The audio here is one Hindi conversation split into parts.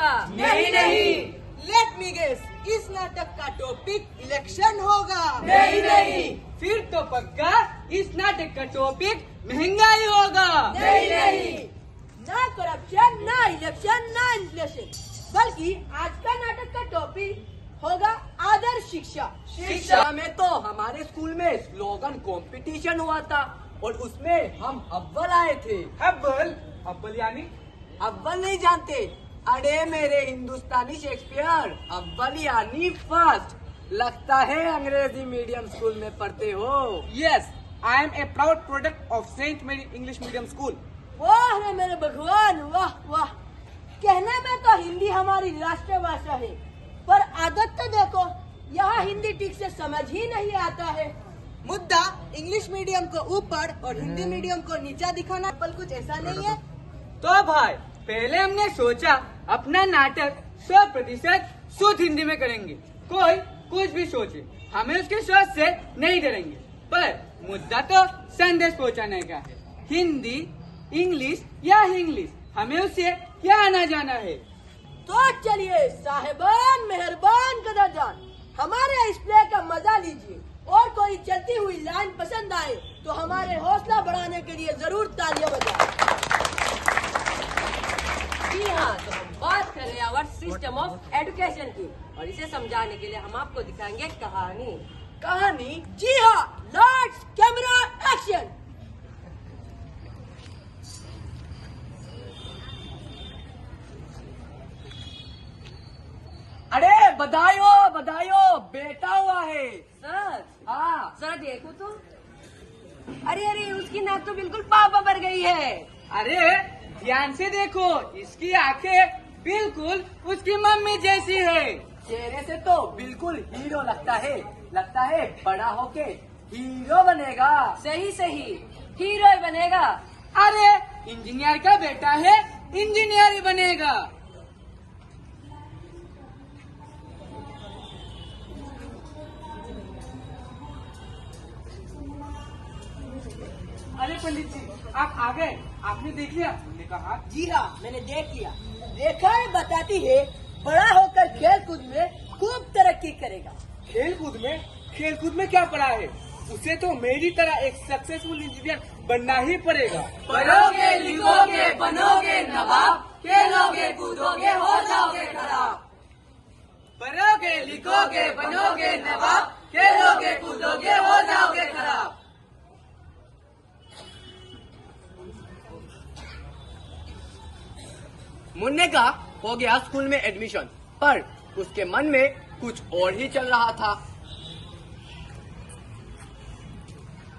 होगा। नहीं नहीं। लेट मी गेस, इस नाटक का टॉपिक इलेक्शन होगा। नहीं नहीं। फिर तो पक्का इस नाटक का टॉपिक महंगाई होगा। नहीं नहीं। ना करप्शन, ना इलेक्शन, ना इन्फ्लेशन, बल्कि आज का नाटक का टॉपिक होगा आदर्श शिक्षा। शिक्षा में तो हमारे स्कूल में स्लोगन कंपटीशन हुआ था और उसमें हम अव्वल आए थे। अव्वल यानी अव्वल नहीं जानते? अरे मेरे हिंदुस्तानी शेक्सपियर, अव्वल यानी फर्स्ट। लगता है अंग्रेजी मीडियम स्कूल में पढ़ते हो। Yes, I am a proud product of saint Mary English medium school. वाह रे मेरे भगवान, वाह वाह। कहने में तो हिंदी हमारी राष्ट्रभाषा है, पर आदत तो देखो, यहाँ हिंदी ठीक से समझ ही नहीं आता है। मुद्दा इंग्लिश मीडियम को ऊपर और हिंदी मीडियम को नीचा दिखाना, पर कुछ ऐसा नहीं है। तो भाई पहले हमने सोचा अपना नाटक 100% शुद्ध हिंदी में करेंगे। कोई कुछ भी सोचे, हमें उसके सोच से नहीं डरेंगे। पर मुद्दा तो संदेश पहुंचाने का है। हिंदी, इंग्लिश या इंग्लिश, हमें उससे क्या आना जाना है। तो चलिए साहिबान, मेहरबान कदरदान, हमारे इस प्ले का मजा लीजिए और कोई चलती हुई लाइन पसंद आए तो हमारे हौसला बढ़ाने के लिए जरूर तालियां बजाएं। जी हाँ, तो हम बात कर रहे हैं आवर सिस्टम ऑफ एजुकेशन की, और इसे समझाने के लिए हम आपको दिखाएंगे कहानी। कहानी? जी हाँ, लाइट्स कैमरा एक्शन। अरे बधाई हो, बेटा हुआ है। सर, हाँ। जरा देखो तो। अरे अरे, उसकी नाक तो बिल्कुल पापा पर गई है। अरे ध्यान से देखो, इसकी आंखें बिल्कुल उसकी मम्मी जैसी है। चेहरे से तो बिल्कुल हीरो लगता है बड़ा होके हीरो बनेगा। सही सही, हीरो ही बनेगा। अरे इंजीनियर का बेटा है, इंजीनियर ही बनेगा। अरे पंडित जी, आप आ गए। आपने देख लिया? हमने कहा जी हाँ, मैंने देख लिया। रेखाएं बताती है बड़ा होकर खेल कूद में खूब तरक्की करेगा। खेल कूद में क्या पड़ा है? उसे तो मेरी तरह एक सक्सेसफुल इंजीनियर बनना ही पड़ेगा। पढ़ोगे, लिखोगे, बनोगे नवाब, खेलोगे, कूदोगे, हो जाओगे खराब। पढ़ोगे, लिखोगे, बनोगे नवाब, खेलोगे, कूदोगे, हो जाओगे खराब। मुन्ने का हो गया स्कूल में एडमिशन, पर उसके मन में कुछ और ही चल रहा था।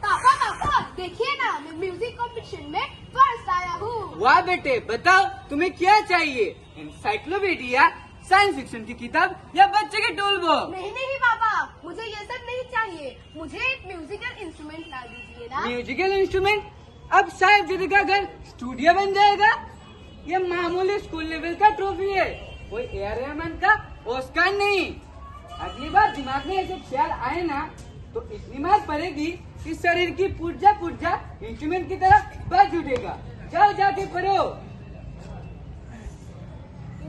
पापा देखिए ना, मैं म्यूजिक कंपटीशन में फर्स्ट आया हूँ। वाह बेटे, बताओ तुम्हें क्या चाहिए? एनसाइक्लोपीडिया, साइंस फिक्शन की किताब या बच्चे के टूल बॉक्स? नहीं पापा, मुझे ये सब नहीं चाहिए। मुझे एक म्यूजिकल इंस्ट्रूमेंट ला दीजिए ना। Musical instrument? अब साहब जी का घर स्टूडियो बन जाएगा? ये मामूली स्कूल लेवल का ट्रॉफी है, कोई ए.आर. रहमान का ऑस्कर नहीं। अगली बार दिमाग में ऐसे ख्याल आए ना तो इतनी मार पड़ेगी कि शरीर की पुर्जा इंस्ट्रूमेंट की तरह बज उठेगा। जाओ जाके पढ़ो।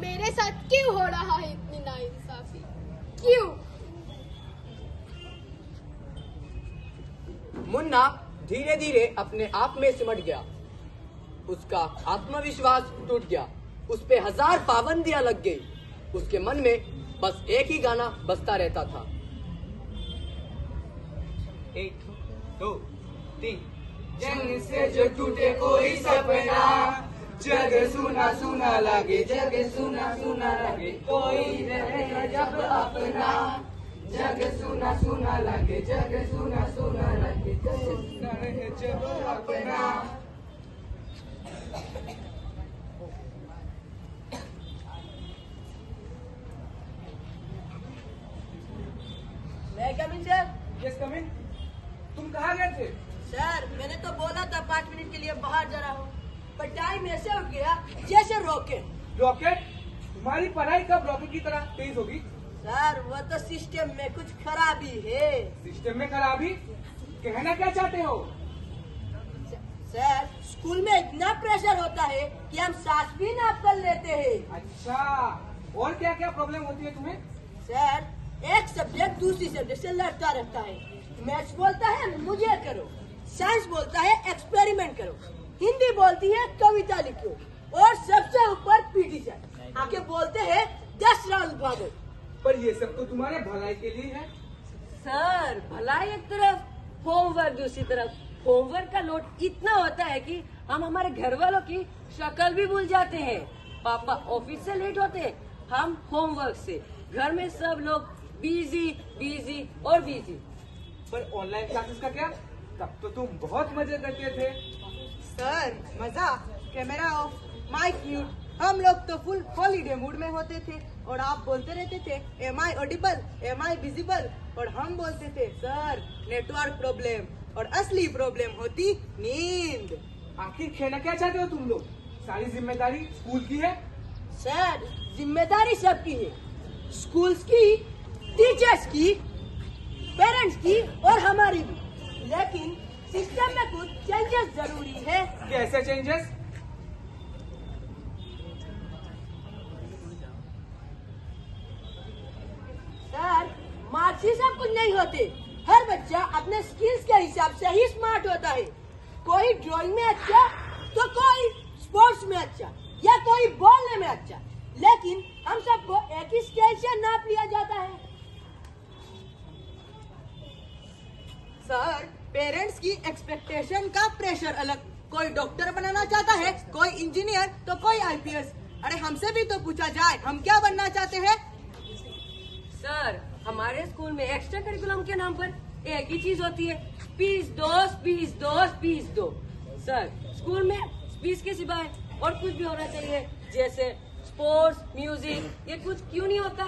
मेरे साथ क्यों हो रहा है इतनी नाइंसाफी? क्यों? मुन्ना धीरे धीरे अपने आप में सिमट गया। उसका आत्मविश्वास टूट गया। उस पे 1000 पाबंदियां लग गई। उसके मन में बस एक ही गाना बजता रहता था। 1 2 3। जंग से जो टूटे कोई सपना, जग सुना सुना लगे, जग सुना सुना लगे, कोई रहे जब अपना। जग सुना सुना लगे, जग सुना सुना लगे, जग सुना रहे जब अपना। मैं कमिंग सर? Yes coming. तुम कहाँ गए थे? सर मैंने तो बोला था 5 मिनट के लिए बाहर जा रहा हूँ, पर टाइम ऐसे उठ गया जैसे रॉकेट। रॉकेट? तुम्हारी पढ़ाई कब रॉकेट की तरह तेज होगी? सर वो तो सिस्टम में कुछ खराबी है। सिस्टम में खराबी? कहना क्या चाहते हो? सर स्कूल में इतना प्रेशर होता है कि हम सांस भी नाप कर लेते हैं। अच्छा, और क्या क्या प्रॉब्लम होती है तुम्हें? सर एक सब्जेक्ट दूसरी सब्जेक्ट से लड़ता रहता है। मैथ्स बोलता है मुझे करो, साइंस बोलता है एक्सपेरिमेंट करो, हिंदी बोलती है कविता लिखो, और सबसे ऊपर पीटी सर आके बोलते हैं 10 राउंड भागो। पर ये सब तो तुम्हारे भलाई के लिए है। सर भलाई एक तरफ, होमवर्क दूसरी तरफ। होमवर्क का लोड इतना होता है कि हम हमारे घर वालों की शक्ल भी भूल जाते हैं। पापा ऑफिस से लेट होते हैं, हम होमवर्क से। घर में सब लोग बिजी बिजी और बिजी। पर ऑनलाइन क्लासेस का क्या? तब तो तुम बहुत मजे करते थे। सर मजा, कैमरा ऑफ, माइक म्यूट, हम लोग तो फुल हॉलीडे मूड में होते थे और आप बोलते रहते थे am I audible, am I visible, और हम बोलते थे सर नेटवर्क प्रॉब्लम, और असली प्रॉब्लम होती नींद। आखिर कहना क्या चाहते हो तुम लोग? सारी जिम्मेदारी स्कूल की है? सर जिम्मेदारी सबकी है, स्कूल्स की, टीचर्स की, पेरेंट्स की और हमारी भी, लेकिन सिस्टम में कुछ चेंजेस जरूरी है। कैसे चेंजेस? सर मार्क्स ही सब कुछ नहीं होते, हर बच्चा अपने स्किल्स के हिसाब से ही स्मार्ट होता है। कोई ड्राइंग में अच्छा तो कोई स्पोर्ट्स में अच्छा, या कोई बोलने में अच्छा, लेकिन हम सबको एक ही स्केल से नाप लिया जाता है। सर पेरेंट्स की एक्सपेक्टेशन का प्रेशर अलग, कोई डॉक्टर बनाना चाहता है, कोई इंजीनियर तो कोई आईपीएस। अरे हमसे भी तो पूछा जाए हम क्या बनना चाहते हैं। सर हमारे स्कूल में एक्स्ट्रा करिकुलम के नाम पर एक ही चीज होती है, स्पीच दो स्पीच दो स्पीच दो। सर स्कूल में स्पीच के सिवाय और कुछ भी होना चाहिए, जैसे स्पोर्ट्स, म्यूजिक, ये कुछ क्यों नहीं होता?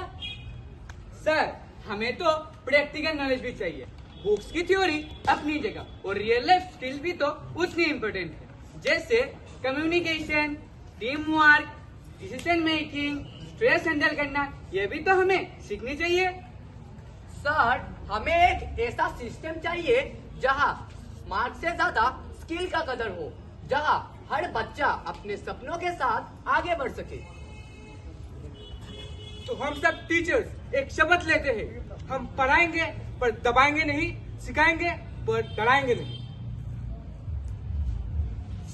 सर हमें तो प्रैक्टिकल नॉलेज भी चाहिए। बुक्स की थ्योरी अपनी जगह और रियल लाइफ स्किल्स भी तो उतनी इम्पोर्टेंट है, जैसे communication, team work, decision making, stress handle करना, ये भी तो हमें सीखनी चाहिए। सर हमें एक ऐसा सिस्टम चाहिए जहां मार्क्स से ज्यादा स्किल का कदर हो, जहां हर बच्चा अपने सपनों के साथ आगे बढ़ सके। तो हम सब टीचर्स एक शपथ लेते हैं, हम पढ़ाएंगे पर दबाएंगे नहीं, सिखाएंगे पर डराएंगे नहीं।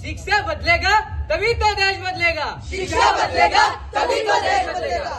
शिक्षा बदलेगा तभी तो देश बदलेगा। शिक्षा बदलेगा तभी तो देश बदलेगा।